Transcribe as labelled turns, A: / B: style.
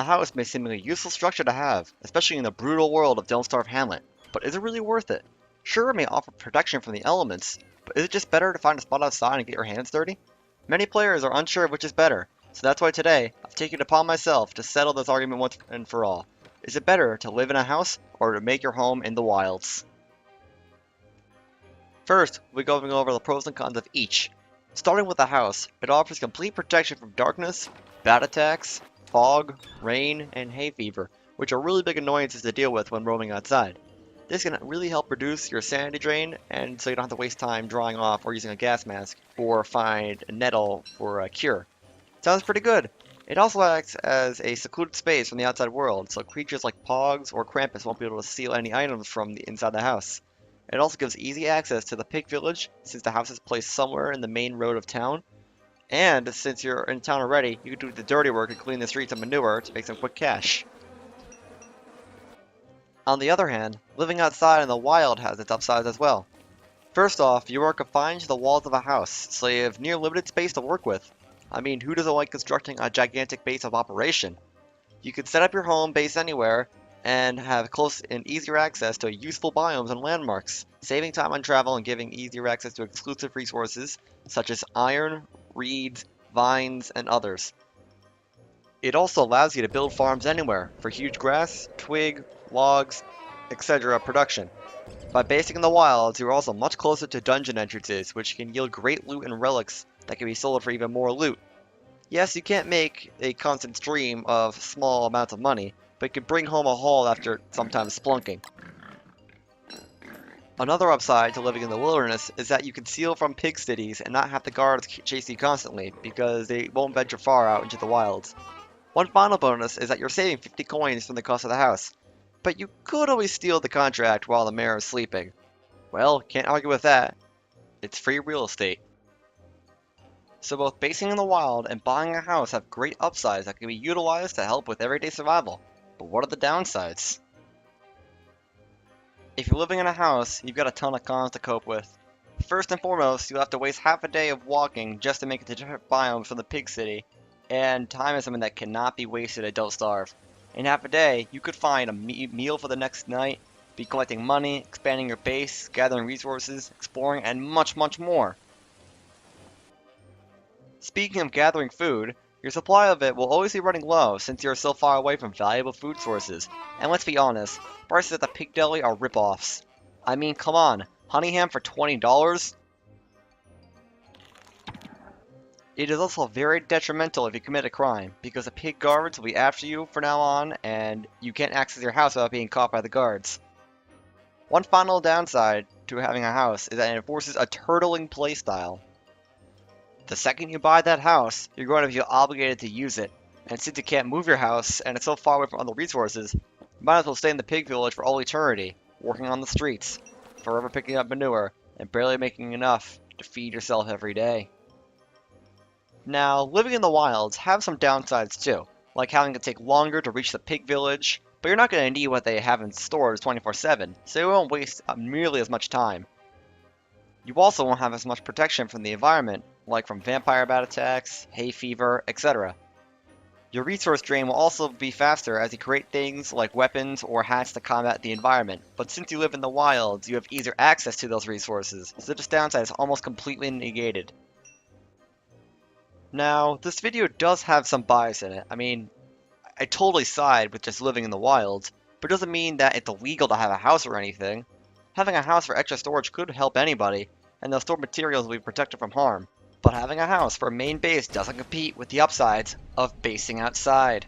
A: A house may seem like a useful structure to have, especially in the brutal world of Don't Starve Hamlet, but is it really worth it? Sure, it may offer protection from the elements, but is it just better to find a spot outside and get your hands dirty? Many players are unsure of which is better, so that's why today I've taken it upon myself to settle this argument once and for all. Is it better to live in a house or to make your home in the wilds? First, we'll be going over the pros and cons of each. Starting with the house, it offers complete protection from darkness, bat attacks, fog, rain, and hay fever, which are really big annoyances to deal with when roaming outside. This can really help reduce your sanity drain, and so you don't have to waste time drying off or using a gas mask, or find a nettle for a cure. Sounds pretty good. It also acts as a secluded space from the outside world, so creatures like Pogs or Krampus won't be able to steal any items from the inside the house. It also gives easy access to the pig village, since the house is placed somewhere in the main road of town. And since you're in town already, you can do the dirty work and clean the streets of manure to make some quick cash. On the other hand, living outside in the wild has its upsides as well. First off, you are confined to the walls of a house, so you have near limited space to work with. I mean, who doesn't like constructing a gigantic base of operation? You can set up your home base anywhere, and have close and easier access to useful biomes and landmarks, saving time on travel and giving easier access to exclusive resources such as iron, reeds, vines, and others. It also allows you to build farms anywhere for huge grass, twig, logs, etc. production. By basing in the wilds, you're also much closer to dungeon entrances, which can yield great loot and relics that can be sold for even more loot. Yes, you can't make a constant stream of small amounts of money, but you can bring home a haul after sometimes splunking. Another upside to living in the wilderness is that you can steal from pig cities and not have the guards chase you constantly, because they won't venture far out into the wilds. One final bonus is that you're saving 50 coins from the cost of the house, but you could always steal the contract while the mayor is sleeping. Well, can't argue with that. It's free real estate. So both basing in the wild and buying a house have great upsides that can be utilized to help with everyday survival. But what are the downsides? If you're living in a house, you've got a ton of cons to cope with. First and foremost, you'll have to waste half a day of walking just to make it to different biomes from the pig city, and time is something that cannot be wasted at Don't Starve. In half a day, you could find a meal for the next night, be collecting money, expanding your base, gathering resources, exploring, and much, much more. Speaking of gathering food, your supply of it will always be running low since you're so far away from valuable food sources. And let's be honest, prices at the pig deli are rip-offs. I mean, come on, honey ham for $20? It is also very detrimental if you commit a crime, because the pig guards will be after you from now on, and you can't access your house without being caught by the guards. One final downside to having a house is that it enforces a turtling playstyle. The second you buy that house, you're going to feel obligated to use it, and since you can't move your house and it's so far away from other resources, you might as well stay in the pig village for all eternity, working on the streets, forever picking up manure, and barely making enough to feed yourself every day. Now, living in the wilds have some downsides too, like having to take longer to reach the pig village, but you're not going to need what they have in stores 24/7, so you won't waste nearly as much time. You also won't have as much protection from the environment, like from vampire bat attacks, hay fever, etc. Your resource drain will also be faster as you create things like weapons or hats to combat the environment, but since you live in the wilds, you have easier access to those resources, so this downside is almost completely negated. Now, this video does have some bias in it. I mean, I totally side with just living in the wilds, but it doesn't mean that it's illegal to have a house or anything. Having a house for extra storage could help anybody, and the stored materials will be protected from harm. But having a house for a main base doesn't compete with the upsides of basing outside.